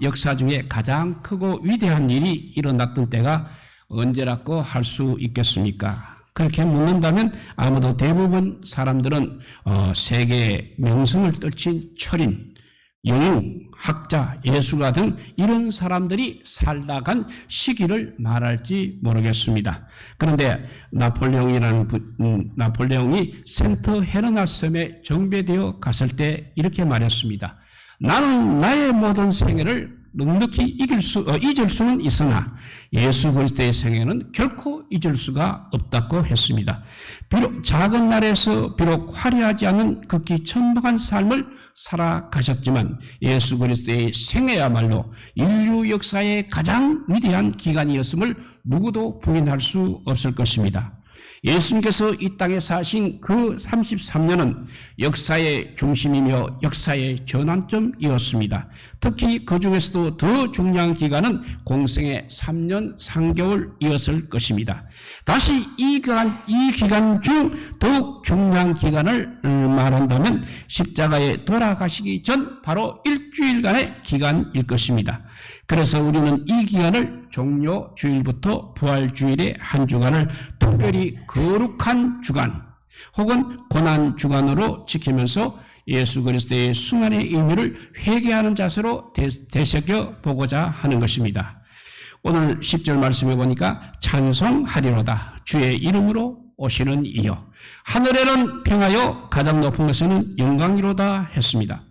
역사 중에 가장 크고 위대한 일이 일어났던 때가 언제라고 할 수 있겠습니까? 그렇게 묻는다면 아무도 대부분 사람들은 세계의 명성을 떨친 철인, 영웅, 학자, 예술가 등 이런 사람들이 살다 간 시기를 말할지 모르겠습니다. 그런데 나폴레옹이 센트 헤레나 섬에 정배되어 갔을 때 이렇게 말했습니다. 나는 나의 모든 생애를 넉넉히 잊을 수는 있으나 예수 그리스도의 생애는 결코 잊을 수가 없다고 했습니다. 비록 작은 나라에서 비록 화려하지 않은 극히 천박한 삶을 살아가셨지만 예수 그리스도의 생애야말로 인류 역사의 가장 위대한 기간이었음을 누구도 부인할 수 없을 것입니다. 예수님께서 이 땅에 사신 그 33년은 역사의 중심이며 역사의 전환점이었습니다. 특히 그 중에서도 더 중요한 기간은 공생의 3년 3개월이었을 것입니다. 다시 이 기간 중 더욱 중요한 기간을 말한다면 십자가에 돌아가시기 전 바로 일주일간의 기간일 것입니다. 그래서 우리는 이 기간을 종료주일부터 부활주일의 한 주간을 특별히 거룩한 주간 혹은 고난주간으로 지키면서 예수 그리스도의 수만의 의미를 회개하는 자세로 되새겨보고자 하는 것입니다. 오늘 10절 말씀해 보니까 찬송하리로다 주의 이름으로 오시는 이여 하늘에는 평하여 가장 높은 곳에는 영광이로다 했습니다.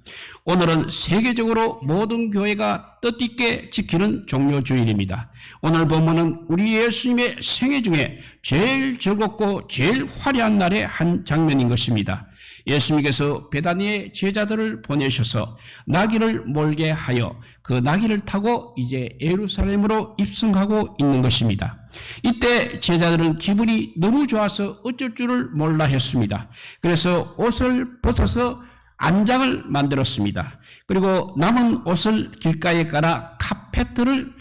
오늘은 세계적으로 모든 교회가 뜻있게 지키는 종료주일입니다. 오늘 본문은 우리 예수님의 생애 중에 제일 즐겁고 제일 화려한 날의 한 장면인 것입니다. 예수님께서 베다니의 제자들을 보내셔서 나귀를 몰게 하여 그 나귀를 타고 이제 예루살렘으로 입성하고 있는 것입니다. 이때 제자들은 기분이 너무 좋아서 어쩔 줄을 몰라 했습니다. 그래서 옷을 벗어서 안장을 만들었습니다. 그리고 남은 옷을 길가에 깔아 카페트를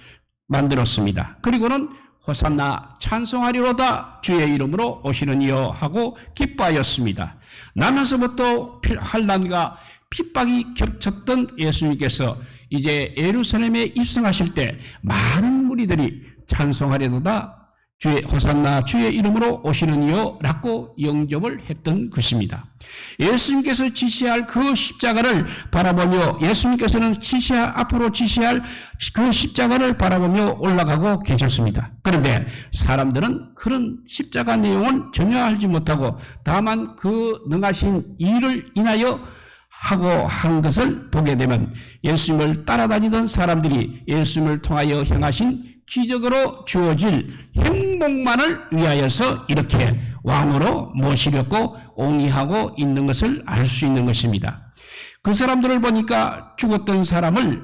만들었습니다. 그리고는 호산나 찬송하리로다 주의 이름으로 오시는 이여 하고 기뻐하였습니다. 나면서부터 환난과 핍박이 겹쳤던 예수님께서 이제 예루살렘에 입성하실 때 많은 무리들이 찬송하리로다 주의 호산나 주의 이름으로 오시는 이여 라고 영접을 했던 것입니다. 예수님께서 지시할 그 십자가를 바라보며 예수님께서는 앞으로 지시할 그 십자가를 바라보며 올라가고 계셨습니다. 그런데 사람들은 그런 십자가 내용은 전혀 알지 못하고 다만 그 능하신 일을 인하여 하고 한 것을 보게 되면 예수님을 따라다니던 사람들이 예수님을 통하여 행하신 기적으로 주어질 행복만을 위하여서 이렇게 왕으로 모시려고 옹이하고 있는 것을 알 수 있는 것입니다. 그 사람들을 보니까 죽었던 사람을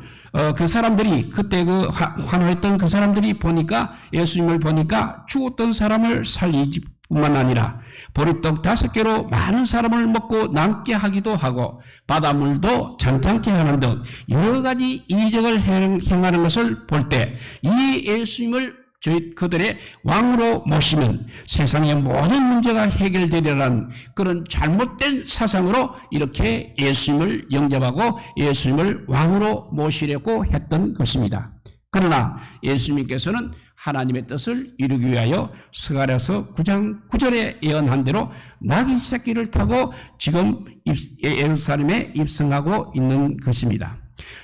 그 사람들이 그때 그 환호했던 그 사람들이 보니까 예수님을 보니까 죽었던 사람을 살리지 뿐만 아니라 보리떡 5개로 많은 사람을 먹고 남게 하기도 하고 바닷물도 잔뜩게 하는 등 여러 가지 이적을 행하는 것을 볼 때 이 예수님을 그들의 왕으로 모시면 세상의 모든 문제가 해결되리라는 그런 잘못된 사상으로 이렇게 예수님을 영접하고 예수님을 왕으로 모시려고 했던 것입니다. 그러나 예수님께서는 하나님의 뜻을 이루기 위하여 스가랴서 9장 9절에 예언한 대로 나귀 새끼를 타고 지금 예루살렘에 입성하고 있는 것입니다.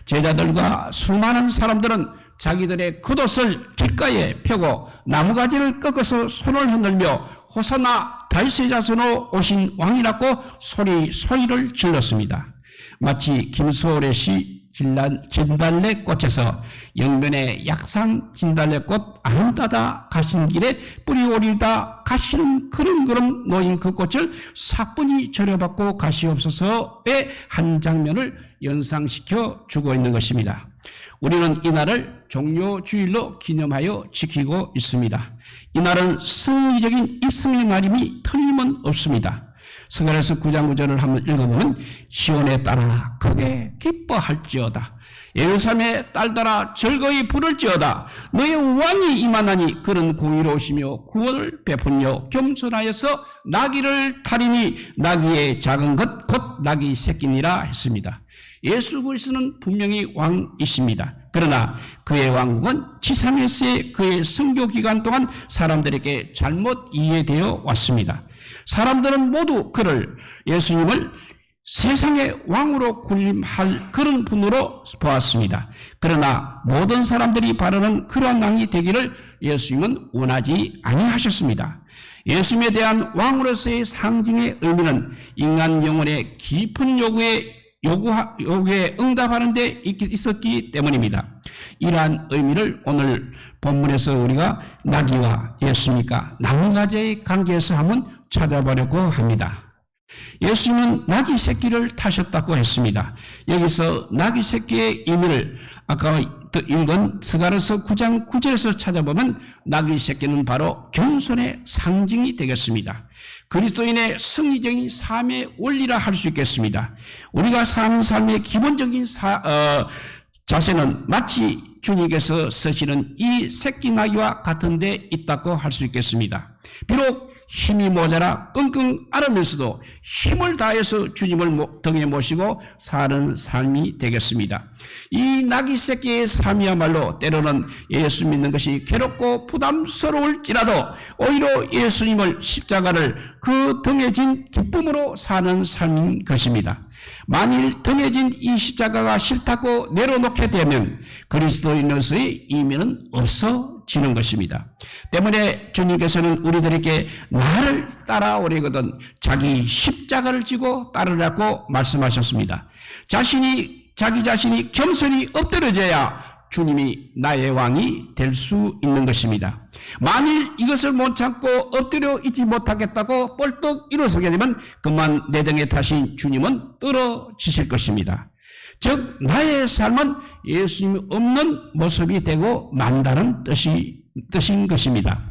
제자들과 수많은 사람들은 자기들의 겉옷을 길가에 펴고 나무가지를 꺾어서 손을 흔들며 호산나 다윗의 자손으로 오신 왕이라고 소리를 질렀습니다. 마치 김소월의 시 진달래꽃에서 영면에 약산 진달래꽃 아름다다 가신 길에 뿌리 오리다 가시는 그름그름 놓인 그 꽃을 사뿐히 절여받고 가시옵소서의 한 장면을 연상시켜 주고 있는 것입니다. 우리는 이날을 종료주일로 기념하여 지키고 있습니다. 이날은 승리적인 입성의 날임이 틀림은 없습니다. 스가랴서 9장 9절을 한번 읽어보면 시온에 따라 크게 기뻐할지어다. 예루살렘의 딸들아 즐거이 부를지어다. 너의 왕이 임하나니 그런 공의로우시며 구원을 베푸며 겸손하여서 나귀를 타리니 나귀의 작은 것 곧 나귀 새끼니라 했습니다. 예수 그리스도는 분명히 왕이십니다. 그러나 그의 왕국은 지상에서의 그의 선교 기간 동안 사람들에게 잘못 이해되어 왔습니다. 사람들은 모두 그를, 예수님을 세상의 왕으로 군림할 그런 분으로 보았습니다. 그러나 모든 사람들이 바라는 그러한 왕이 되기를 예수님은 원하지 아니하셨습니다. 예수님에 대한 왕으로서의 상징의 의미는 인간 영혼의 깊은 요구에 응답하는 데 있었기 때문입니다. 이러한 의미를 오늘 본문에서 우리가 나귀와 예수님과 나무가지의 관계에서 한번 찾아보려고 합니다. 예수님은 나귀 새끼를 타셨다고 했습니다. 여기서 나귀 새끼의 의미를 아까 읽은 스가랴서 9장 9절에서 찾아보면 나귀 새끼는 바로 겸손의 상징이 되겠습니다. 그리스도인의 승리적인 삶의 원리라 할 수 있겠습니다. 우리가 사는 삶의 기본적인 자세는 마치 주님께서 쓰시는 이 새끼 나귀와 같은 데 있다고 할 수 있겠습니다. 비록 힘이 모자라 끙끙 앓으면서도 힘을 다해서 주님을 등에 모시고 사는 삶이 되겠습니다. 이 나귀 새끼의 삶이야말로 때로는 예수 믿는 것이 괴롭고 부담스러울지라도 오히려 예수님을 십자가를 그 등에 진 기쁨으로 사는 삶인 것입니다. 만일 등에 진 이 십자가가 싫다고 내려놓게 되면 그리스도인으로서의 의미는 없어지는 것입니다. 때문에 주님께서는 우리들에게 나를 따라오려거든 자기 십자가를 지고 따르라고 말씀하셨습니다. 자기 자신이 겸손히 엎드려져야 주님이 나의 왕이 될 수 있는 것입니다. 만일 이것을 못 참고 엎드려 있지 못하겠다고 뻘떡 일어서게 되면 그만 내 등에 타신 주님은 떨어지실 것입니다. 즉 나의 삶은 예수님이 없는 모습이 되고 만다는 뜻인 것입니다.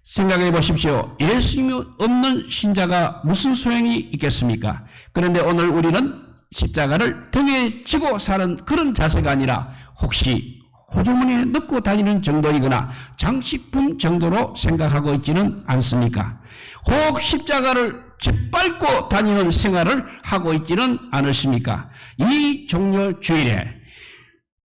생각해 보십시오. 예수님이 없는 신자가 무슨 소용이 있겠습니까? 그런데 오늘 우리는 십자가를 등에 지고 사는 그런 자세가 아니라 혹시 호주머니에 넣고 다니는 정도이거나 장식품 정도로 생각하고 있지는 않습니까? 혹 십자가를 짓밟고 다니는 생활을 하고 있지는 않으십니까? 이 종려 주일에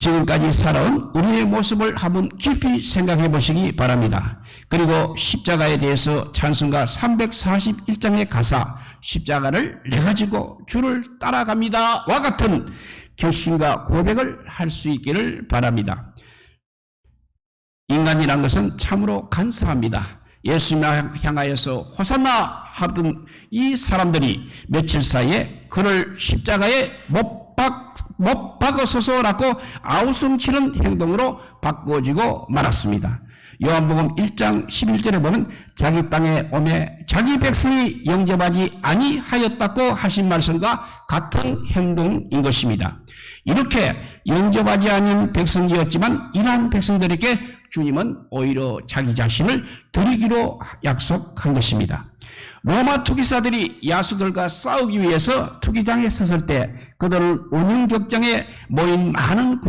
지금까지 살아온 우리의 모습을 한번 깊이 생각해 보시기 바랍니다. 그리고 십자가에 대해서 찬송가 341장의 가사 십자가를 내가 지고 주를 따라갑니다 와 같은 결심과 고백을 할 수 있기를 바랍니다. 인간이란 것은 참으로 간사합니다. 예수님을 향하여서 호산나 하던 이 사람들이 며칠 사이에 그를 십자가에 못 박아서서라고 아우성치는 행동으로 바꿔지고 말았습니다. 요한복음 1장 11절에 보면 자기 땅에 오매 자기 백성이 영접하지 아니하였다고 하신 말씀과 같은 행동인 것입니다. 이렇게 영접하지 않은 백성이었지만 이러한 백성들에게 주님은 오히려 자기 자신을 드리기로 약속한 것입니다. 로마 투기사들이 야수들과 싸우기 위해서 투기장에 섰을 때 그들은 운용격장에 모인 많은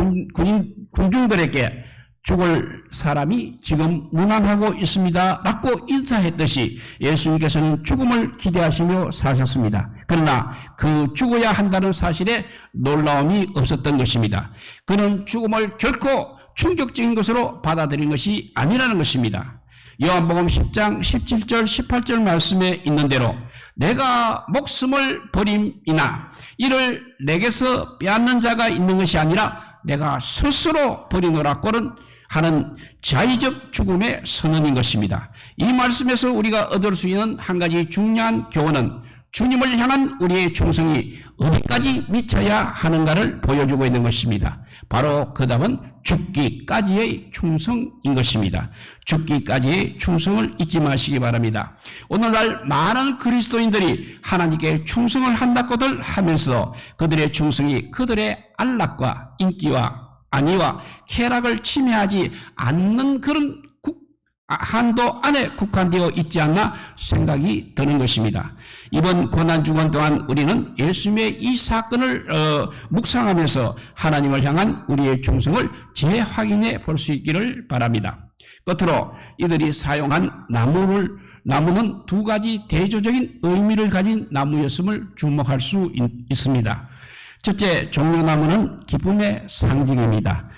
군중들에게 죽을 사람이 지금 문안하고 있습니다 라고 인사했듯이 예수님께서는 죽음을 기대하시며 사셨습니다. 그러나 그 죽어야 한다는 사실에 놀라움이 없었던 것입니다. 그는 죽음을 결코 충격적인 것으로 받아들인 것이 아니라는 것입니다. 요한복음 10장 17절 18절 말씀에 있는 대로 내가 목숨을 버림이나 이를 내게서 빼앗는 자가 있는 것이 아니라 내가 스스로 버리노라고는 하는 자의적 죽음의 선언인 것입니다. 이 말씀에서 우리가 얻을 수 있는 한 가지 중요한 교훈은 주님을 향한 우리의 충성이 어디까지 미쳐야 하는가를 보여주고 있는 것입니다. 바로 그 답은 죽기까지의 충성인 것입니다. 죽기까지의 충성을 잊지 마시기 바랍니다. 오늘날 많은 그리스도인들이 하나님께 충성을 한다고들 하면서 그들의 충성이 그들의 안락과 인기와 안위와 쾌락을 침해하지 않는 그런 한도 안에 국한되어 있지 않나 생각이 드는 것입니다. 이번 고난주간 동안 우리는 예수님의 이 사건을 묵상하면서 하나님을 향한 우리의 충성을 재확인해 볼 수 있기를 바랍니다. 끝으로 이들이 사용한 나무는 두 가지 대조적인 의미를 가진 나무였음을 주목할 수 있습니다. 첫째, 종려나무는 기쁨의 상징입니다.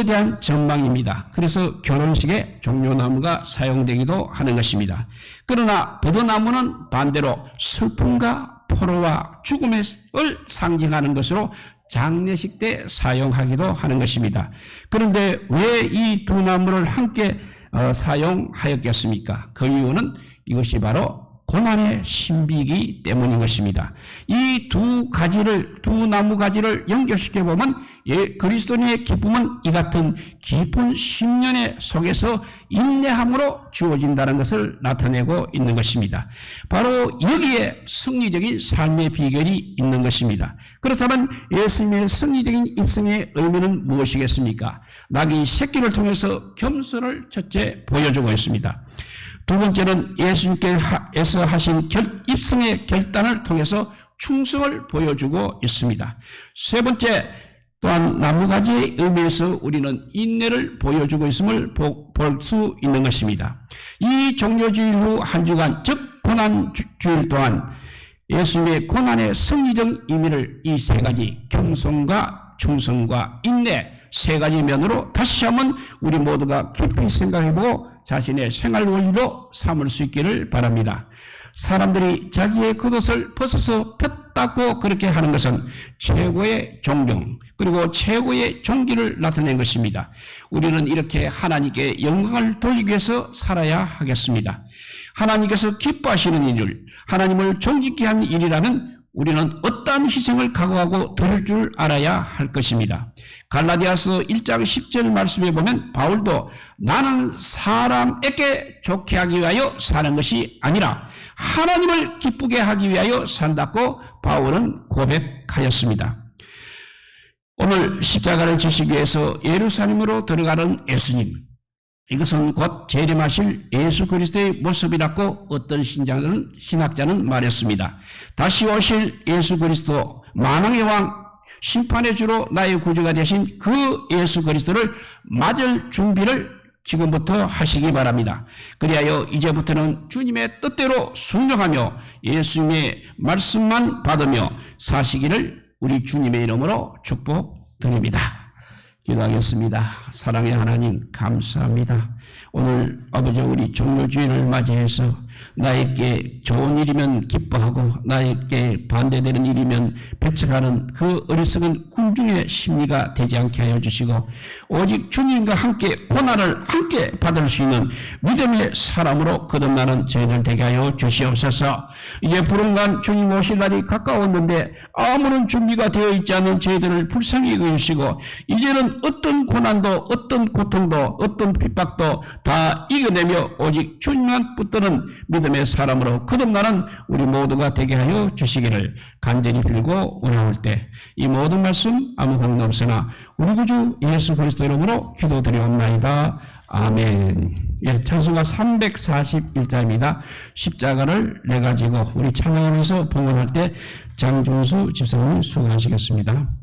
미래에 대한 전망입니다. 그래서 결혼식에 종려나무가 사용되기도 하는 것입니다. 그러나 버드나무는 반대로 슬픔과 포로와 죽음을 상징하는 것으로 장례식 때 사용하기도 하는 것입니다. 그런데 왜 이 두 나무를 함께 사용하였겠습니까? 그 이유는 이것이 바로 고난의 신비이기 때문인 것입니다. 이 두 나무 가지를 연결시켜 보면 그리스도인의 기쁨은 이 같은 깊은 심령의 속에서 인내함으로 주어진다는 것을 나타내고 있는 것입니다. 바로 여기에 승리적인 삶의 비결이 있는 것입니다. 그렇다면 예수님의 승리적인 입성의 의미는 무엇이겠습니까? 낙이 새끼를 통해서 겸손을 첫째 보여주고 있습니다. 두 번째는 예수님께서 하신 입성의 결단을 통해서 충성을 보여주고 있습니다. 세 번째, 또한 나무가지의 의미에서 우리는 인내를 보여주고 있음을 볼 수 있는 것입니다. 이 종료주일 후 한 주간, 즉 고난주일 동안 예수님의 고난의 승리적 의미를 이 세 가지 겸손과 충성과 인내 세 가지 면으로 다시 한번 우리 모두가 깊이 생각해보고 자신의 생활 원리로 삼을 수 있기를 바랍니다. 사람들이 자기의 겉옷을 벗어서 폈다고 그렇게 하는 것은 최고의 존경 그리고 최고의 존귀를 나타낸 것입니다. 우리는 이렇게 하나님께 영광을 돌리기 위해서 살아야 하겠습니다. 하나님께서 기뻐하시는 일을, 하나님을 존귀케 한 일이라면 우리는 어떠한 희생을 각오하고 들을 줄 알아야 할 것입니다. 갈라디아서 1장 10절 말씀에 보면 바울도 나는 사람에게 좋게 하기 위하여 사는 것이 아니라 하나님을 기쁘게 하기 위하여 산다고 바울은 고백하였습니다. 오늘 십자가를 지시기 위해서 예루살렘으로 들어가는 예수님, 이것은 곧 재림하실 예수 그리스도의 모습이라고 어떤 신학자는 말했습니다. 다시 오실 예수 그리스도, 만왕의 왕, 심판의 주로 나의 구주가 되신 그 예수 그리스도를 맞을 준비를 지금부터 하시기 바랍니다. 그리하여 이제부터는 주님의 뜻대로 순종하며 예수님의 말씀만 받으며 사시기를 우리 주님의 이름으로 축복드립니다. 기도하겠습니다. 사랑의 하나님 감사합니다. 오늘 아버지 우리 종료주일을 맞이해서 나에게 좋은 일이면 기뻐하고 나에게 반대되는 일이면 배척하는 그 어리석은 군중의 심리가 되지 않게 하여 주시고 오직 주님과 함께 고난을 함께 받을 수 있는 믿음의 사람으로 거듭나는 저희들 되게 하여 주시옵소서. 이제 불언간 주님 오실 날이 가까웠는데 아무런 준비가 되어 있지 않은 저희들을 불쌍히 여기시고 이제는 어떤 고난도 어떤 고통도 어떤 핍박도 다 이겨내며 오직 주님만 붙드는 믿음의 사람으로 거듭나는 우리 모두가 되게 하여 주시기를 간절히 빌고 원하올 때 이 모든 말씀 아무 관계 없으나 우리 구주 예수 그리스도 이름으로 기도드리옵나이다. 아멘. 예, 찬송가 341자입니다. 십자가를 내가지고 우리 찬양하면서 봉헌할 때 장준수 집사님 수고하시겠습니다.